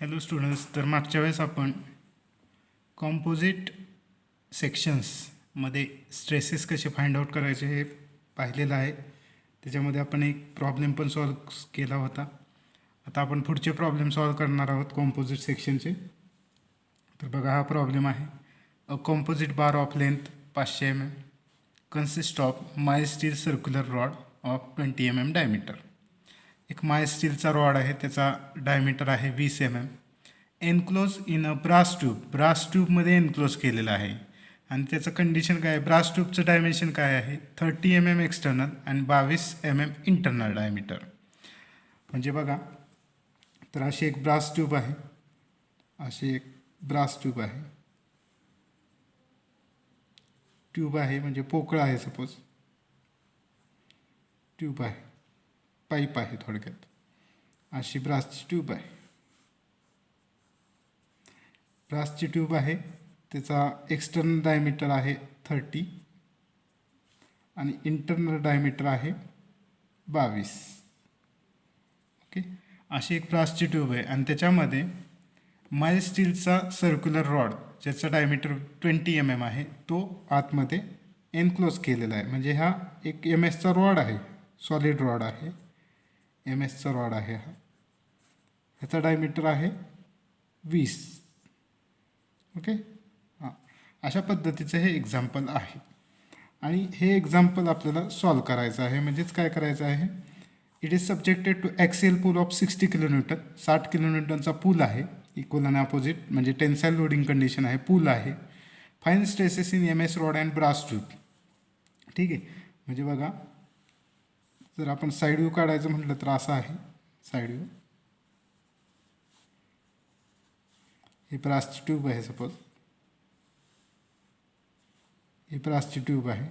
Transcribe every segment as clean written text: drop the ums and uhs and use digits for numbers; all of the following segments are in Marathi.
हॅलो स्टुडंट्स, तर मागच्या वेळेस आपण कॉम्पोजिट सेक्शन्समध्ये स्ट्रेसेस कसे फाइंड आउट करायचे हे पाहिलेलं आहे. त्याच्यामध्ये आपण एक प्रॉब्लेम पण सॉल्व केला होता. आता आपण पुढचे प्रॉब्लेम सॉल्व करणार आहोत कॉम्पोजिट सेक्शनचे. तर बघा, हा प्रॉब्लेम आहे. अ composite bar of length 500 mm consist of my steel circular rod of 20 mm diameter. एक माय स्टीलचा रॉड आहे, त्याचा डायमीटर आहे 20 mm. Enclose in a brass tube, brass ट्यूबमध्ये एनक्लोज केलेला आहे. आणि त्याचं कंडिशन काय आहे? ब्रास ट्यूबचं डायमेन्शन काय आहे? 30 mm एक्सटर्नल आणि 22 mm इंटरनल डायमीटर. म्हणजे बघा, तर अशी एक ब्रास ट्यूब आहे, अशी एक ब्रास ट्यूब आहे. ट्यूब आहे म्हणजे पोकळ आहे, सपोज ट्यूब आहे, पाईप आहे थोडक्यात. अशी ब्रासची ट्यूब आहे, ब्रासची ट्यूब आहे. त्याचा एक्सटर्नल डायमीटर आहे 30 आणि इंटरनल डायमीटर आहे 22. ओके, अशी एक ब्रासची ट्यूब आहे आणि त्याच्यामध्ये माय स्टीलचा सर्क्युलर रॉड, ज्याचा डायमीटर 20 mm आहे, तो आतमध्ये एनक्लोज केलेला आहे. म्हणजे हा एक MS चा रॉड आहे, सॉलिड रॉड आहे, MS चा रॉड आहे हा. ह्याचा डायमीटर आहे 20. ओके, हां, अशा पद्धतीचं हे एक्झाम्पल आहे. आणि हे एक्झाम्पल आपल्याला सॉल्व करायचं आहे. म्हणजेच काय करायचं आहे? It is subjected to axial pull of 60 kN. 60 kN pull आहे, इक्वल आणि अपोजिट, म्हणजे टेन्साईल लोडिंग कंडिशन आहे, पूल आहे. Fine stresses in MS rod and brass tube. ठीक आहे, म्हणजे बघा, जर आपण साईड व्ह्यू काढायचं म्हटलं तर असं आहे साईड व्ह्यू. ही ब्रासची ट्यूब आहे, सपोज ही ब्रासची ट्यूब आहे.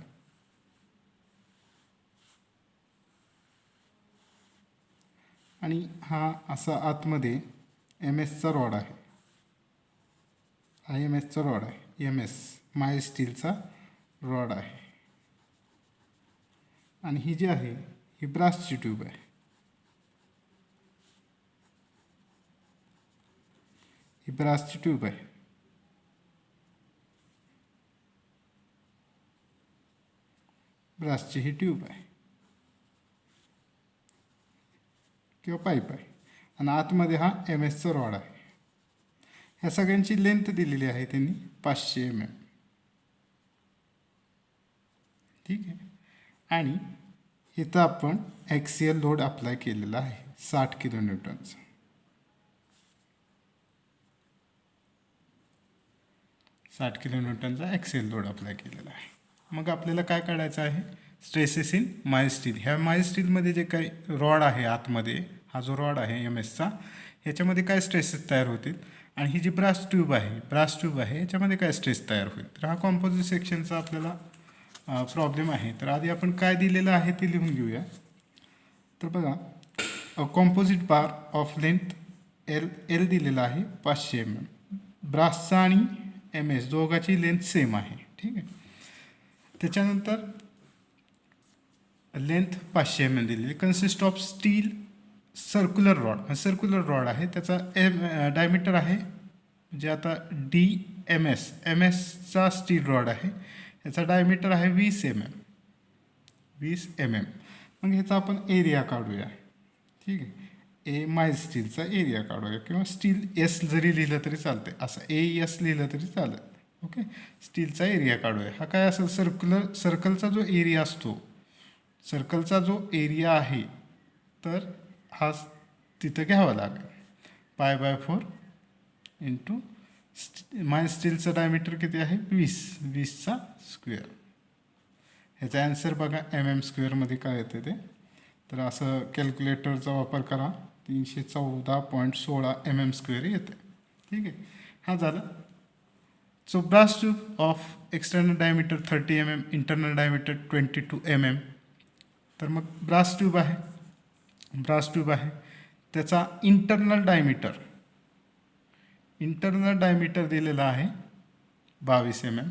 आणि हा असा आतमध्ये MS रॉड आहे, हा MS रॉड आहे, MS माय स्टीलचा रॉड आहे. आणि ही जी आहे ही ब्रासची ट्यूब आहे. ही ब्रासची ट्यूब आहे, ब्रासची ही ट्यूब आहे किंवा पाईप आहे. आणि आतमध्ये हा MS रॉड आहे. ह्या सगळ्यांची लेंथ दिलेली आहे त्यांनी 500 mm. ठीक आहे, आणि इथं आपण ॲक्सियल लोड अप्लाय केलेला आहे 60 kN. 60 kN axial load apply केलेला आहे. मग आपल्याला काय काढायचं आहे? Stresses in my steel. ह्या माय स्टीलमध्ये जे काही रॉड आहे आतमध्ये, हा जो रॉड आहे MSचा, ह्याच्यामध्ये काय स्ट्रेसेस तयार होतील, आणि ही जी ब्रास ट्यूब आहे याच्यामध्ये काय स्ट्रेस तयार होईल. तर हा कॉम्पोजिट सेक्शनचा आपल्याला प्रॉब्लेम आहे. तर आधी आपण काय दिलेलं आहे ते लिहून घेऊया. तर बघा, composite bar of length L दिलेला आहे 500 mm. ब्रासचा आणि MS दोघाची लेंथ सेम आहे. ठीक आहे, त्याच्यानंतर लेंथ 500 mm दिलेली. Consist of steel circular rod आहे, त्याचा डायमीटर आहे, म्हणजे आता MSचा स्टील रॉड आहे, याचा डायमीटर आहे 20 mm. मग ह्याचा आपण एरिया काढूया. ठीक आहे, माय स्टीलचा एरिया काढूया, किंवा स्टील S जरी लिहिलं तरी चालते, असं AS लिहिलं तरी चालेल. ओके, स्टीलचा एरिया काढूया. हा काय असेल? सर्कलचा जो एरिया असतो, सर्कलचा जो एरिया आहे, तर हा तिथं घ्यावा लागेल. π/4 इंटू माय स्टीलचं डायमीटर किती आहे? 20चा स्क्वेअर. ह्याचा ॲन्सर बघा MM² काय येते ते. तर असं कॅल्क्युलेटरचा वापर करा, 314.16 MM² येते. ठीक आहे, हा झाला. So brass tube of external diameter 30 mm, internal diameter 22 mm. तर मग ब्रास ट्यूब आहे, त्याचा इंटरनल डायमीटर दिलेला आहे 22 mm,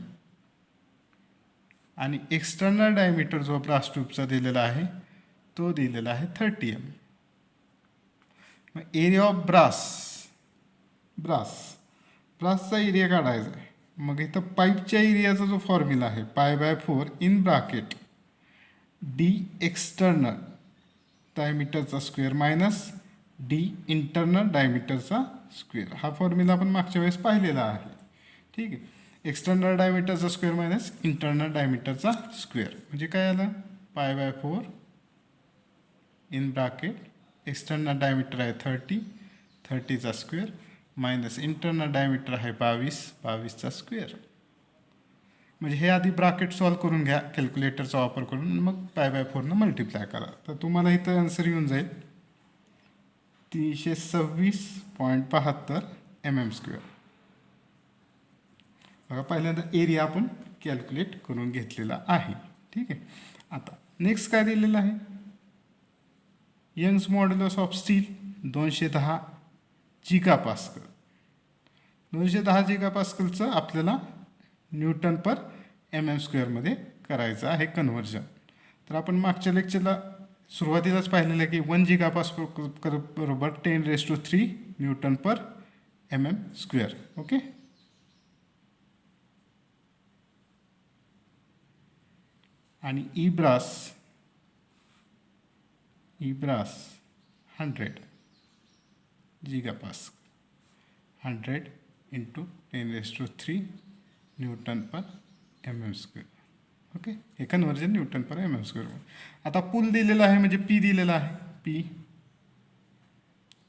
आणि एक्सटर्नल डायमीटर जो ब्रास ट्यूबचा दिलेला आहे तो दिलेला आहे 30 mm. मग एरिया ऑफ ब्रास ब्रासचा एरिया काढायचा आहे. मग इथं पाईपच्या एरियाचा जो फॉर्म्युला आहे π/4 इन ब्रॅकेट डी एक्सटर्नल डायमीटरचा स्क्वेअर मायनस डी इंटरनल डायमीटरचा स्क्वेअर, हा फॉर्म्युला आपण मागच्या वेळेस पाहिलेला आहे. ठीक आहे. एक्सटर्नल डायमीटरचा स्क्वेअर मायनस इंटरनल डायमीटरचा स्क्वेअर म्हणजे काय आलं, π/4 इन ब्रॅकेट एक्सटर्नल डायमीटर आहे 30चा स्क्वेअर मायनस इंटरनल डायमीटर आहे 22चा स्क्वेअर. म्हणजे हे आधी ब्रॅकेट सॉल्व करून घ्या कॅल्क्युलेटरचा वापर करून, मग π/4 मल्टिप्लाय करा. तर तुम्हाला इथं आन्सर येऊन जाईल 326.72 mm². बघा पहिल्यांदा एरिया आपण कॅल्क्युलेट करून घेतलेला आहे. ठीक आहे. आता नेक्स्ट काय दिलेलं आहे, Young's modulus of steel 210 GPa. 210 GPaचं आपल्याला न्यूटन पर mm² मध्ये करायचं आहे कन्व्हर्जन. तर आपण मागच्या लेक्चरला सुरुवातीलाच पाहिलेलं आहे की 1 GPa बरोबर 10⁻³ न्यूटन पर mm². ओके. आणि ई ब्रास 100 GPa 100 × 10⁻³ न्यूटन पर mm². ओके. हे कन्व्हर्जन न्यूटन पर mm². आता पूल दिलेला आहे म्हणजे पी दिलेला आहे, P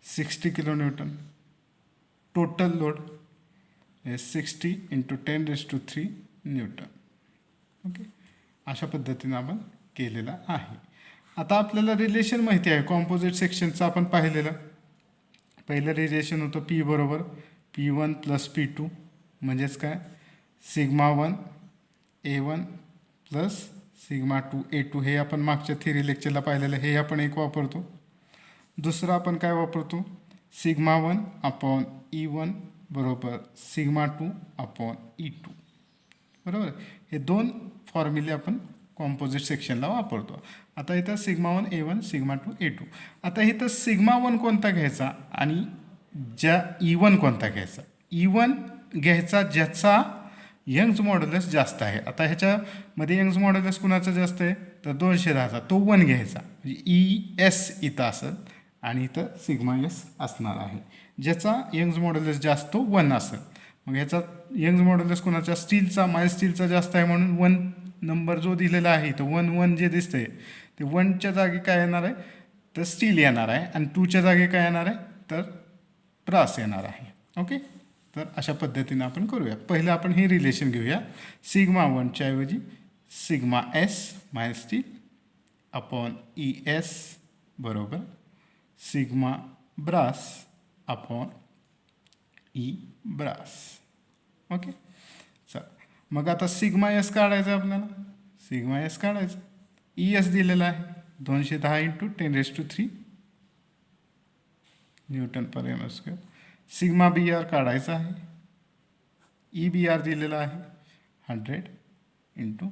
60 kN. Total load 60 × 10⁻³ Newton. Okay. अशा पद्धतीने आपण केलेला आहे. आता आपल्याला रिलेशन माहिती आहे कॉम्पोजिट सेक्शनचं आपण पाहिलेलं. पहिलं रिलेशन होतं पी बरोबर P1 + P2 म्हणजेच काय σ1 A1 + σ2 A2. हे आपण मागच्या थिअरी लेक्चरला पाहिलेलं, हे आपण एक वापरतो. दुसरं आपण काय वापरतो, σ1/E1 बरोबर σ2/E2. बरोबर. हे दोन फॉर्म्युले आपण कॉम्पोजिट सेक्शनला वापरतो. आता इथं σ1 A1 σ2 A2. आता इथं σ1 कोणता घ्यायचा आणि E1 कोणता घ्यायचा. E1 घ्यायचा ज्याचा यंग्स मॉड्युलस जास्त आहे. आता ह्याच्यामध्ये यंग्स मॉड्युलस कुणाचा जास्त आहे तर 210चा, तो 1 घ्यायचा. म्हणजे ES इथं असेल आणि इथं σS असणार आहे. ज्याचा यंग्स मॉड्युलस जास्त तो 1 असेल. मग ह्याचा यंग्स मॉड्युलस कुणाचा स्टीलचा, माय स्टीलचा जास्त आहे म्हणून 1 नंबर जो दिलेला आहे इथं 1 जे दिसतंय ते 1च्या जागी काय येणार आहे तर स्टील येणार आहे आणि 2च्या जागी काय येणार आहे तर ब्रास येणार आहे. ओके. तर अशा पद्धतीने आपण करूया. पहिलं आपण हे रिलेशन घेऊया. σ1च्या ऐवजी σS my steel upon ES बरोबर sigma brass upon E brass. Okay. चल मग आता σS काढायचं आपल्याला. σS काढायचं. ES दिलेला आहे 210 × 10⁻³ न्यूटन पर m². σBr काढायचा आहे. EBr दिलेला आहे 100 ×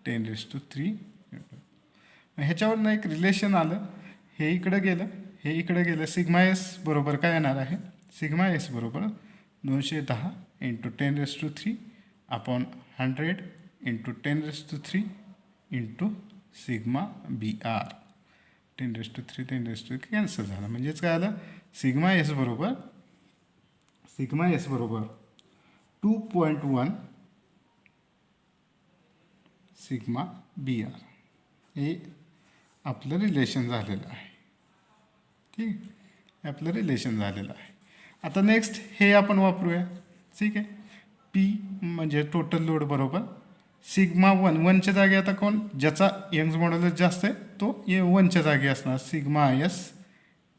10⁻³ न्यूटन. ह्याच्यावरनं एक रिलेशन आलं, हे इकडं गेलं, हे इकडे गेलं. σS बरोबर काय येणार आहे, σS बरोबर 210 × 10⁻³ अपॉन 100 × 10⁻³ × σBr. 10⁻³ कॅन्सल झाला. म्हणजेच काय आलं, σS बरोबर 2.1 σBr. हे आपलं रिलेशन झालेलं आहे. ठीक आहे. हे आपलं रिलेशन झालेलं आहे. आता नेक्स्ट हे आपण वापरूया. ठीक आहे. पी म्हणजे टोटल लोड बरोबर σ1 1च्या जागी आता कोण ज्याचा यंग्स मॉड्युलस जास्त आहे तो 1च्या जागी असणार σS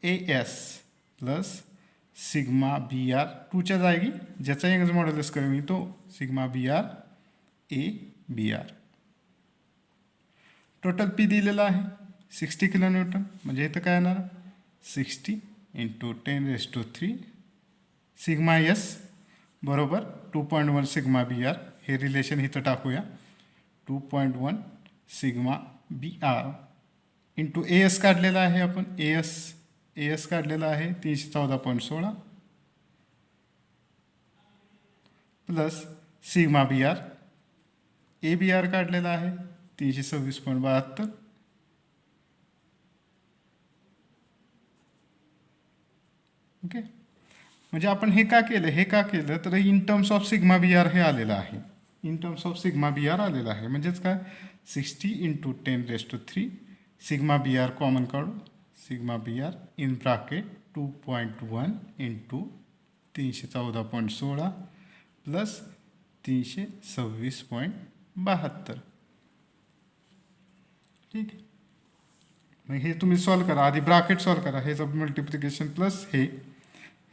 AS प्लस σBr 2च्या जागी ज्याचा यंग्स मॉड्युलस कमी तो σBr ABr. टोटल पी दिलेला आहे 60 kN. म्हणजे इथं काय येणार 60 × 10⁻³ σS बरोबर 2.1 σBr. हे रिलेशन इथं टाकूया. 2.1 σBr इंटू AS काढलेला आहे आपण. AS काढलेला आहे 314.16 plus sigma B R, A B R काढलेला आहे 326.72. ओके, म्हणजे आपण हे का केलं तर in terms of sigma B R हे आलेलं आहे. In terms of sigma B R आलेलं आहे. म्हणजेच काय 60 × 10⁻³ सिग्मा बी आर कॉमन काढू. Sigma B R in bracket 2.1 × 314.16 plus 326.72. ठीक आहे. मग हे तुम्ही सॉल्व करा. आधी ब्रॅकेट सॉल्व करा. हे सब मल्टिप्लिकेशन प्लस हे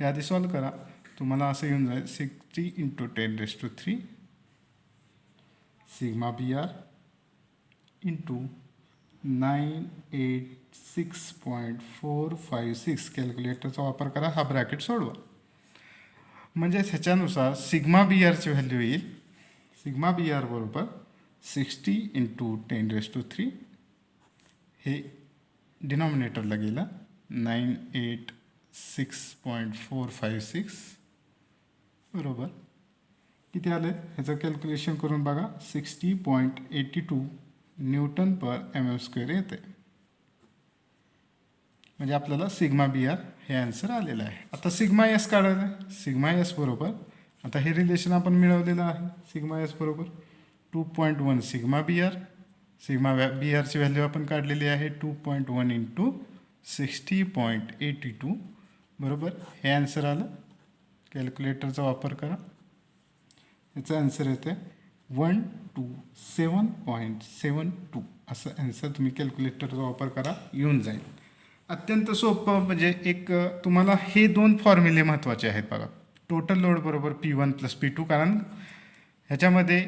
आधी सॉल्व करा. तुम्हाला असं येऊन जाईल 60 × 10⁻³ सिग्मा बी आर इंटू 986.456. कॅल्क्युलेटरचा वापर करा. हा ब्रॅकेट सोडवा. म्हणजे ह्याच्यानुसार सिग्मा बी आरची व्हॅल्यू येईल. सिग्मा बी आर बरोबर 60 × 10⁻³ हे डिनॉमिनेटरला गेलं 986.456 बरोबर. किती आलं ह्याचं कॅल्क्युलेशन करून बघा. 60.82 Nm² येते. म्हणजे आपल्याला सिग्मा बी आर हे आन्सर आलेलं आहे. आता सिग्मा एस काढायचं आहे. सिग्मा एस बरोबर आता हे रिलेशन आपण मिळवलेलं आहे. सिग्मा एस बरोबर 2.1 sigma B R. Sigma B आरची व्हॅल्यू आपण काढलेली आहे 2.1 × 60.82 बरोबर. हे आन्सर आलं. कॅल्क्युलेटरचा वापर करा. याचं आन्सर येते 127.72. असं आन्सर तुम्ही कॅल्क्युलेटरचा वापर करा येऊन जाईल. अत्यंत सोपं. म्हणजे एक तुम्हाला हे दोन फॉर्म्युले महत्त्वाचे आहेत बघा. टोटल लोड बरोबर P1 + P2, कारण ह्याच्यामध्ये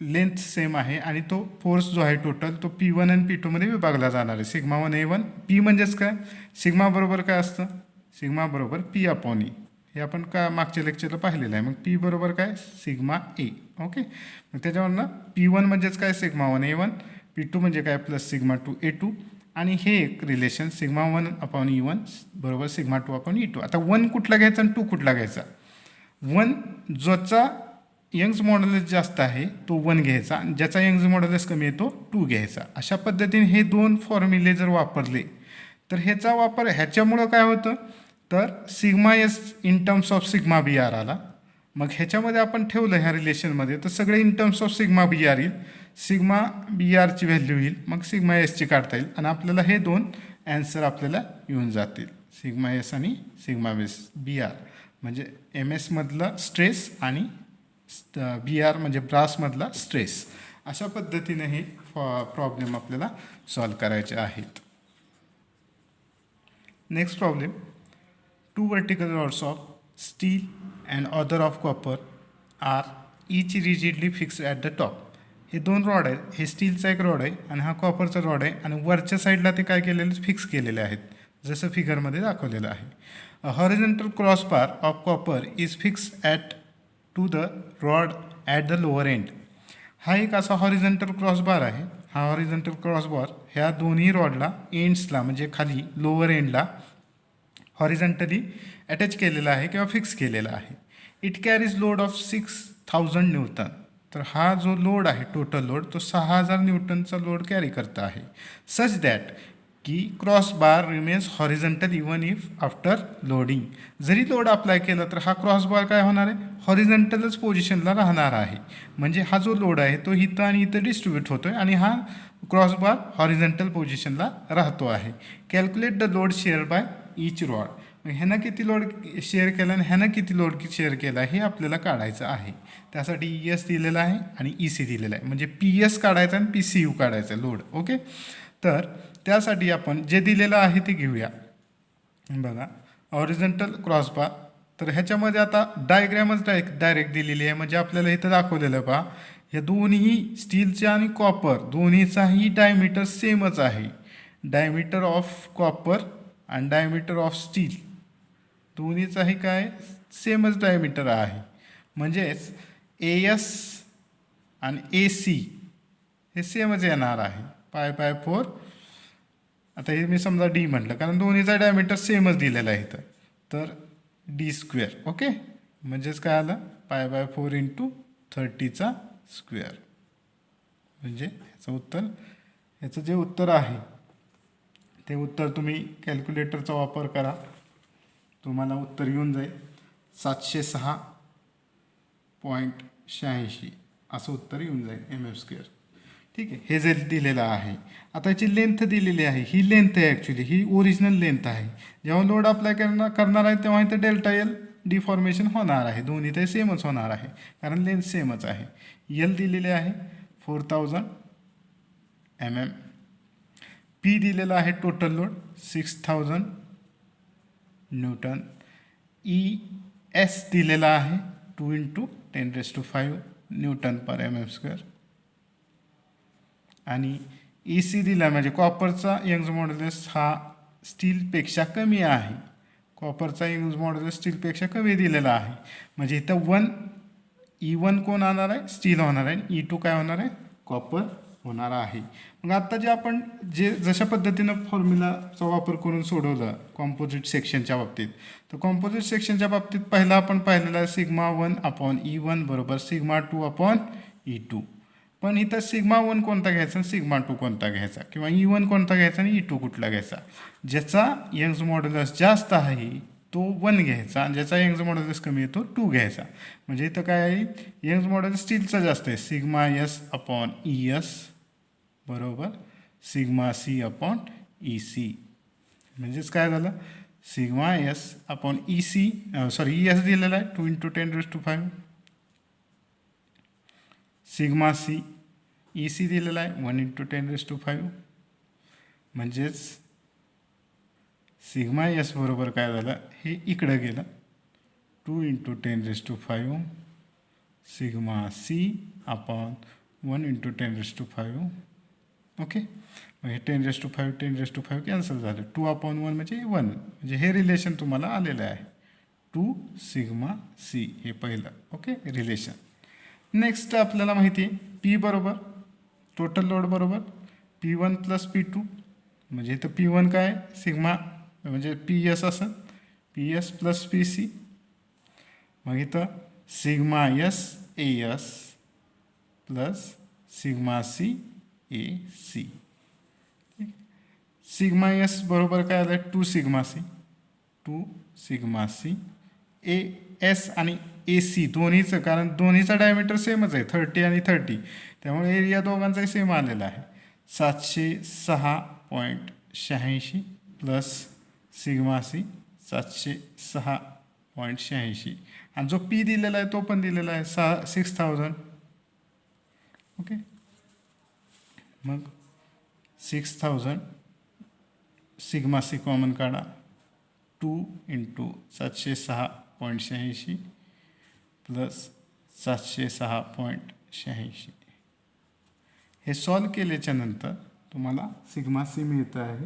लेंथ सेम आहे आणि तो फोर्स जो आहे टोटल तो P1 आणि P2 मध्ये विभागला जाणार आहे. Sigma 1 A1. P म्हणजेच काय सिग्मा बरोबर काय असतं. सिग्मा बरोबर P/E. हे आपण का मागच्या लेक्चरला पाहिलेलं आहे. मग P बरोबर काय सिग्मा A. ओके, मग त्याच्यावरनं P1 म्हणजेच काय सिग्मा 1 A1, P2 म्हणजे काय प्लस सिग्मा 2 A2 आणि हे एक रिलेशन सिग्मा 1/E1 बरोबर सिग्मा 2/E2. आता 1 कुठला घ्यायचा आणि 2 कुठला घ्यायचा. 1 ज्याचा यंग्स मॉड्युलस जास्त आहे तो 1 घ्यायचा आणि ज्याचा यंग्स मॉड्युलस कमी आहे तो 2 घ्यायचा. अशा पद्धतीने हे दोन फॉर्म्युले जर वापरले तर ह्याचा वापर ह्याच्यामुळं काय होतं तर sigma S in terms of sigma B R आला. मग ह्याच्यामध्ये आपण ठेवलं ह्या रिलेशनमध्ये तर सगळे in terms of sigma B R येईल. सिग्मा बी आरची व्हॅल्यू येईल. मग सिग्मा एसची काढता येईल आणि आपल्याला हे दोन ॲन्सर आपल्याला येऊन जातील. सिग्मा एस आणि सिग्मा बी आर म्हणजे एम एसमधला स्ट्रेस आणि बी आर म्हणजे ब्रासमधला स्ट्रेस. अशा पद्धतीने हे प्रॉब्लेम आपल्याला सॉल्व करायचे आहेत. Next problem. 2 vertical rods of steel and other of copper are each rigidly fixed at the top. हे दोन रॉड आहेत. हे स्टीलचा एक रॉड आहे आणि हा कॉपरचा रॉड आहे आणि वरच्या साईडला ते काय केलेले फिक्स केलेले आहेत जसं फिगरमध्ये दाखवलेलं आहे. A horizontal cross bar of copper is fix at to the rod at the lower end. हा एक असा हॉरिझॉन्टल क्रॉस बार आहे. हा हॉरिझॉन्टल क्रॉस बार ह्या दोन्ही रॉडला एंड्सला म्हणजे खाली लोअर एंडला हॉरिझॉन्टली अटॅच केलेला आहे किंवा फिक्स केलेला आहे. It carries load of 6000 Newton. तर हा जो लोड आहे टोटल लोड तो 6000 न्यूटनचा लोड कॅरी करत आहे. सच दॅट की cross bar remains horizontal even if after loading. जरी लोड अप्लाय केला तर हा क्रॉस बार काय होणार आहे हॉरिझॉन्टलच पोझिशनला राहणार आहे. म्हणजे हा जो लोड आहे तो इथं आणि इथं डिस्ट्रीब्यूट होतो आहे आणि हा क्रॉस बार हॉरिझॉन्टल पोझिशनला राहतो आहे. Calculate the load share by each rod. ह्यानं किती लोड शेअर केला आणि ह्यानं किती लोड शेअर केला हे आपल्याला काढायचं आहे. त्यासाठी ES दिलेला आहे आणि EC दिलेला आहे. म्हणजे PS काढायचा आणि PCU काढायचा लोड. ओके, तर त्यासाठी आपण जे दिलेलं आहे ते घेऊया. बघा हॉरिझॉन्टल क्रॉस बार. तर ह्याच्यामध्ये आता डायग्रॅमच डायरेक्ट दिलेली आहे. म्हणजे आपल्याला इथं दाखवलेलं पहा हे दोन्ही स्टीलचे आणि कॉपर दोन्हीचाही डायमीटर सेमच आहे. डायमीटर ऑफ कॉपर आणि डायमीटर ऑफ स्टील दोन्हीचाही काय सेमच डायमीटर आहे. म्हणजेच AS आणि AC हे सेमच येणार आहे. π/4. आता हे मी समजा D म्हटलं कारण दोन्हीचा डायमीटर सेमच दिलेला आहे इथं तर D². ओके, म्हणजेच काय आलं π/4 इंटू 30चा स्क्वेअर. म्हणजे ह्याचं जे उत्तर आहे ते उत्तर तुम्ही कॅल्क्युलेटरचा वापर करा, तुम्हाला उत्तर येऊन जाईल 706.86 असं उत्तर येऊन जाईल mm². ठीक आहे, हे जे दिलेलं आहे. आता याची लेंथ दिलेली आहे, ही लेंथ आहे ॲक्च्युली, ही ओरिजिनल लेंथ आहे. जेव्हा लोड अप्लाय करणार आहे तेव्हा इथं डेल्टा एल डिफॉर्मेशन होणार आहे, दोन्ही ते सेमच होणार आहे कारण लेंथ सेमच आहे. एल दिलेले आहे 4000 mm, पी दिलेला आहे total load 6000 Newton, E S दिलेला आहे 2 × 10⁵ न्यूटन पर mm², आणि ई सी दिला म्हणजे कॉपरचा यंग्स मॉड्युलस हा स्टीलपेक्षा कमी आहे. कॉपरचा यंग्स मॉड्युलस स्टीलपेक्षा कमी दिलेला आहे, म्हणजे इथं E1 कोण होणार आहे, स्टील होणार आहे, E2 काय होणार आहे, कॉपर होणार आहे. मग आता जशा पद्धतीनं फॉर्म्युलाचा वापर करून सोडवलं कॉम्पोजिट सेक्शनच्या बाबतीत, तर कॉम्पोजिट सेक्शनच्या बाबतीत पहिला आपण पाहिलेला आहे σ1/E1 बरोबर σ2/E2. पण इथं σ1 कोणता घ्यायचा आणि σ2 कोणता घ्यायचा, किंवा E1 कोणता घ्यायचा आणि E2 कुठला घ्यायचा. ज्याचा यंग्स मॉड्युलस जास्त आहे तो 1 घ्यायचा आणि ज्याचा यंग्स मॉड्युलस कमी आहे तो 2 घ्यायचा. म्हणजे इथं काय आहे, यंग्स मॉड्युलस स्टीलचा जास्त आहे, σS/ES बरोबर σC/EC. म्हणजेच काय झालं, ES दिलेला आहे 2 × 10⁵, σC दिलेला आहे 1 × 10⁵, म्हणजेच σS बरोबर काय झालं, हे इकडं गेलं 2 × 10⁵ σC/1 × 10⁵. ओके, मग हे 10⁵ कॅन्सल झालं, 2/1 म्हणजे 1, म्हणजे हे रिलेशन तुम्हाला आलेलं आहे 2σC, हे पहिलं ओके रिलेशन. नेक्स्ट आपल्याला माहिती आहे P बरोबर टोटल लोड बरोबर P1 + P2, म्हणजे इथं P1 काय सिग्मा म्हणजे PS असेल, PS + PC, मग इथं σS AS + σC AC. σS बरोबर काय आलं 2σC AS आणि AC दोन्हीचं, कारण दोन्हीचा डायमीटर सेमच आहे 30 आणि 30, त्यामुळे एरिया दोघांचाही सेम आलेला आहे 706.86 प्लस σC 706.86, आणि जो P दिलेला आहे तो पण दिलेला आहे 6000. ओके, मग 6000 σC कॉमन काढा 2 × 706.86 प्लस 706.86, हे सॉल्व केल्याच्या नंतर तुम्हाला σC मिळतं आहे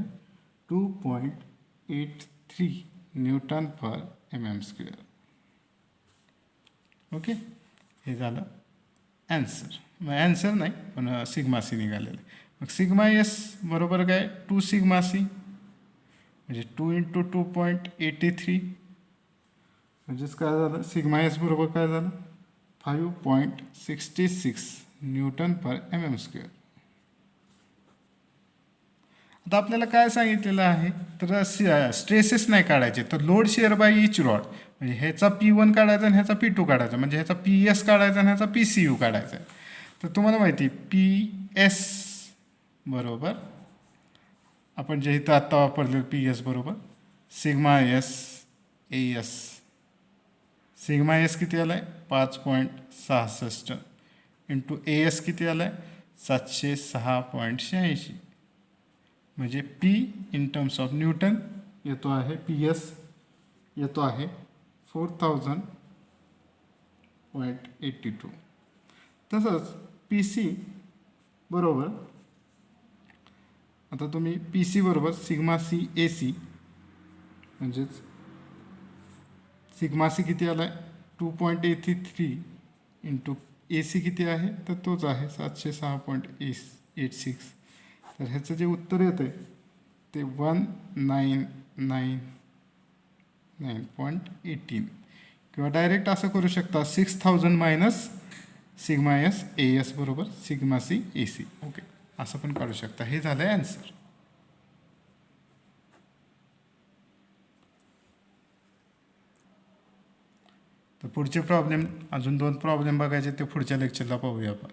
2.83 न्यूटन पर mm². ओके, हे झालं ॲन्सर. मग ॲन्सर नाही पण σC निघालेलं आहे. मग σS बरोबर काय 2σC, म्हणजे 2 × 2.83, म्हणजेच काय झालं σS बरोबर काय झालं 5.66 न्यूटन पर mm². आता आपल्याला काय सांगितलेलं आहे, तर स्ट्रेसेस नाही काढायचे, तर load share by each rod, म्हणजे ह्याचा P1 काढायचा आणि ह्याचा P2 काढायचा, म्हणजे ह्याचा PS काढायचा आणि ह्याचा PCU काढायचा. तर तुम्हाला माहिती आहे PS बरोबर आपण जे इथं आत्ता वापरलेलं PS बरोबर σS AS. σS किती आला आहे 5.66 इंटू AS किती आला आहे 706.86, म्हणजे P in terms of Newton येतो आहे, PS येतो आहे 4000.82. तसंच PC बरोबर, आता तुम्ही PC बरोबर σC AC, म्हणजेच σC किती आला आहे 2.83 इंटू AC किती आहे तर तोच आहे 706.86. तर ह्याचं जे उत्तर येतं आहे ते 1999.18 किंवा डायरेक्ट असं करू शकता 6000 minus sigma S A S बरोबर सिग्मा सी ए सी. ओके, असं पण काढू शकता. हे झालं आहे आन्सर. तर पुढचे प्रॉब्लेम, अजून 2 प्रॉब्लेम बघायचे, ते पुढच्या लेक्चरला पाहूया आपण.